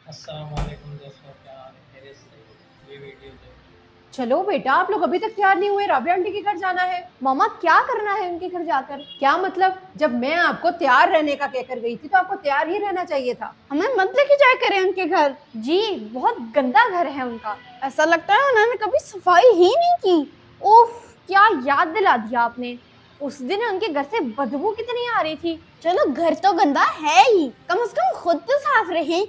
अस्सलाम वालेकुम दोस्तों, क्या हाल है? खैरियत से? ये वीडियो देखो। चलो बेटा, आप लोग अभी तक तैयार नहीं हुए? राबिया आंटी के घर जाना है। मामा क्या करना है उनके घर जाकर? क्या मतलब? जब मैं आपको तैयार रहने का कहकर गई थी तो आपको तैयार ही रहना चाहिए था। हमें मत लेके जाया करें उनके घर। जी बहुत गंदा घर है उनका। ऐसा लगता है उन्होंने कभी सफाई ही नहीं की। उफ, क्या याद दिला दिया आपने। उस दिन उनके घर से बदबू कितनी आ रही थी। चलो घर तो गंदा है ही, कम से कम खुद तो साफ रहे।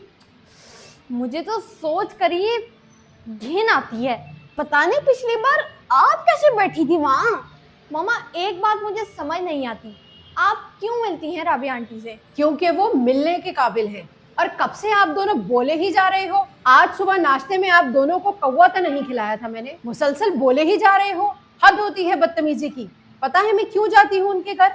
मुझे तो सोच कर ही घिन आती है। पता नहीं पिछली बार आप कैसे बैठी थी वहाँ। मामा एक बात मुझे समझ नहीं आती, आप क्यों मिलती हैं राबिया आंटी से? क्योंकि वो मिलने के काबिल है। और कब से आप दोनों बोले ही जा रहे हो। आज सुबह नाश्ते में आप दोनों को कौवा तो नहीं खिलाया था मैंने, मुसलसल बोले ही जा रहे हो। हद होती है बदतमीजी की। पता है मैं क्यों जाती हूँ उनके घर?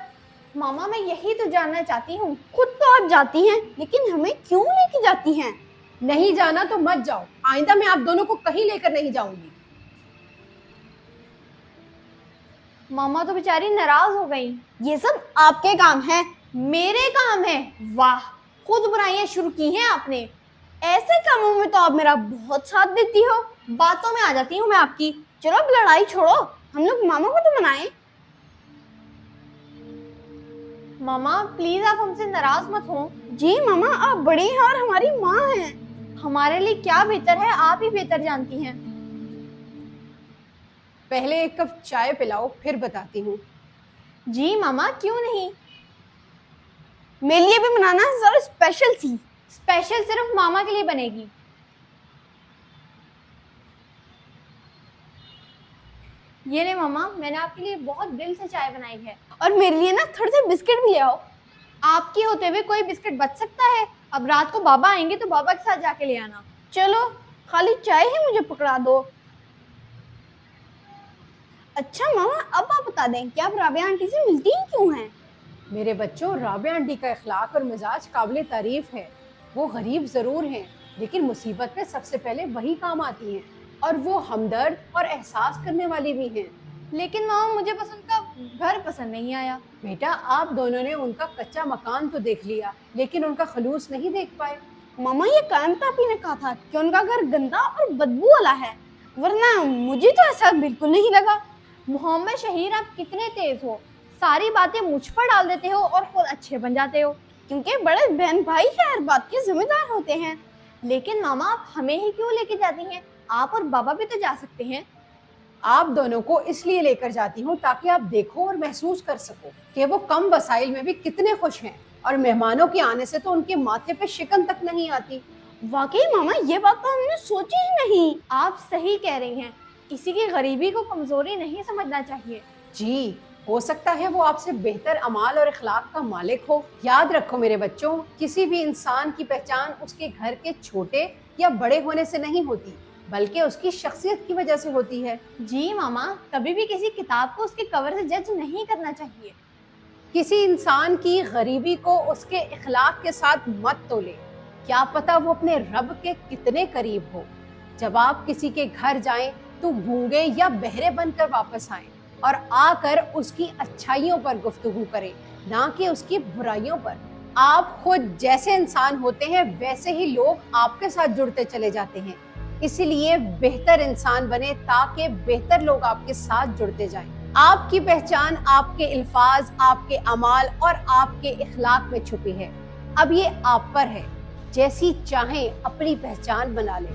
मामा मैं यही तो जानना चाहती हूँ। खुद तो आप जाती हैं, लेकिन हमें क्यों लेके जाती हैं? नहीं जाना तो मत जाओ। आइंदा मैं आप दोनों को कहीं लेकर नहीं जाऊंगी। मामा तो बेचारी नाराज हो गई। ये सब आपके काम है। मेरे काम है? वाह, खुद बुराइयां शुरू की हैं आपने। ऐसे कामों में तो आप मेरा बहुत साथ देती हो, बातों में आ जाती हूँ मैं आपकी। चलो अब लड़ाई छोड़ो, हम लोग मामा को तो मनाएं। मामा प्लीज आप हमसे नाराज मत हो। जी मामा, आप बड़ी हैं और हमारी माँ हैं। हमारे लिए क्या बेहतर है आप ही बेहतर जानती हैं। पहले एक कप चाय पिलाओ, फिर बताती हूँ। जी मामा क्यों नहीं, मेरे लिए भी बनाना है जरा स्पेशल सी। स्पेशल सिर्फ मामा के लिए बनेगी। ये ले मामा, मैंने आपके लिए बहुत दिल से चाय बनाई है। और मेरे लिए ना थोड़े से बिस्किट भी ले आओ। आपके होते हुए कोई बिस्किट बच सकता है? अब रात को बाबा आएंगे तो बाबा के साथ जाके ले आना। चलो खाली चाय ही मुझे पकड़ा दो। अच्छा मामा, अब आप बता दें कि आप राबिया आंटी से मिलती ही क्यों हैं? मेरे बच्चों, राबिया आंटी का इखलाक और मिजाज काबिल तारीफ है। वो गरीब ज़रूर हैं, लेकिन मुसीबत में सबसे पहले वही काम आती हैं। और वो हमदर्द और एहसास करने वाली भी हैं। लेकिन मामा मुझे बस उनका घर पसंद नहीं आया। बेटा, आप दोनों ने उनका कच्चा मकान तो देख लिया, लेकिन उनका खलूस नहीं देख पाए। मामा ये कायम तापी ने कहा था कि उनका घर गंदा और बदबू वाला है, वरना मुझे तो ऐसा बिल्कुल नहीं लगा। मोहम्मद शहीर, आप कितने तेज हो, सारी बातें मुझ पर डाल देते हो और खुद अच्छे बन जाते हो, क्योंकि बड़े बहन भाई हर बात के जिम्मेदार होते हैं। लेकिन मामा आप हमें ही क्यों लेके जाती हैं? आप और बाबा भी तो जा सकते हैं। आप दोनों को इसलिए लेकर जाती हूँ ताकि आप देखो और महसूस कर सको कि वो कम वसाइल में भी कितने खुश हैं। और मेहमानों के आने से तो उनके माथे पे शिकन तक नहीं आती। वाकई मामा, ये बात तो हमने सोची ही नहीं। आप सही कह रही हैं, किसी की गरीबी को कमजोरी नहीं समझना चाहिए। जी, हो सकता है वो आपसे बेहतर अमाल और इखलाक का मालिक हो। याद रखो मेरे बच्चों, किसी भी इंसान की पहचान उसके घर के छोटे या बड़े होने से नहीं होती, बल्कि उसकी शख्सियत की वजह से होती है। जी मामा, कभी भी किसी किताब को उसके कवर से जज नहीं करना चाहिए। किसी इंसान की गरीबी को उसके इखलाक के साथ मत तोले। क्या पता वो अपने रब के कितने करीब हो। जब आप किसी के घर जाएं तो गूंगे या बहरे बनकर वापस आएं और आकर उसकी अच्छाइयों पर गुफ्तगू करें, ना कि उसकी बुराइयों पर। आप खुद जैसे इंसान होते हैं वैसे ही लोग आपके साथ जुड़ते चले जाते हैं। इसीलिए बेहतर इंसान बने ताकि बेहतर लोग आपके साथ जुड़ते जाएं। आपकी पहचान आपके अल्फाज, आपके अमाल और आपके इखलाक में छुपी है। अब ये आप पर है, जैसी चाहें अपनी पहचान बना लें।